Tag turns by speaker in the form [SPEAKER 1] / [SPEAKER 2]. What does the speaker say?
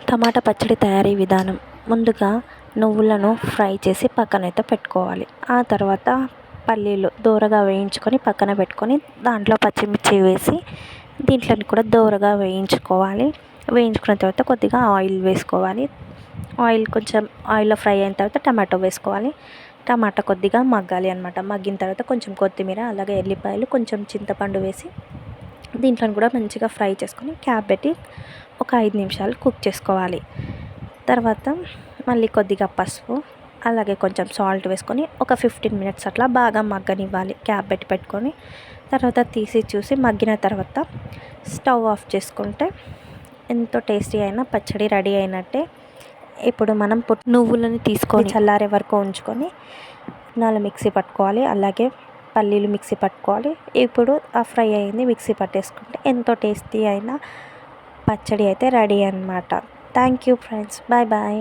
[SPEAKER 1] టమాటా పచ్చడి తయారీ విధానం. ముందుగా నువ్వులను ఫ్రై చేసి పక్కనైతే పెట్టుకోవాలి. ఆ తర్వాత పల్లీలు దోరగా వేయించుకొని పక్కన పెట్టుకొని దాంట్లో పచ్చిమిర్చి వేసి దీంట్లోని కూడా దోరగా వేయించుకోవాలి. వేయించుకున్న తర్వాత కొద్దిగా ఆయిల్ వేసుకోవాలి. ఆయిల్ కొంచెం ఆయిల్లో ఫ్రై అయిన తర్వాత టమాటో వేసుకోవాలి. టమాటా కొద్దిగా మగ్గాలి అనమాట. మగ్గిన తర్వాత కొంచెం కొత్తిమీర అలాగే ఎల్లిపాయలు కొంచెం చింతపండు వేసి దీంట్లో కూడా మంచిగా ఫ్రై చేసుకొని క్యాప్ పెట్టి ఒక 5 నిమిషాలు కుక్ చేసుకోవాలి. తర్వాత మళ్ళీ కొద్దిగా పసుపు అలాగే కొంచెం సాల్ట్ వేసుకొని ఒక 15 మినిట్స్ అట్లా బాగా మగ్గనివ్వాలి క్యాప్ పెట్టుకొని. తర్వాత తీసి చూసి మగ్గిన తర్వాత స్టవ్ ఆఫ్ చేసుకుంటే ఎంతో టేస్టీ అయిన పచ్చడి రెడీ అయినట్టే. ఇప్పుడు మనం నువ్వులని తీసుకొని చల్లారే వరకు ఉంచుకొని మిక్సీ పట్టుకోవాలి. అలాగే పల్లీలు మిక్సీ పట్టుకోవాలి. ఇప్పుడు ఆ ఫ్రై అయింది మిక్సీ పట్టేసుకుంటే ఎంతో టేస్టీ అయిన పచ్చడి అయితే రెడీ అన్నమాట. Thank you friends. Bye bye.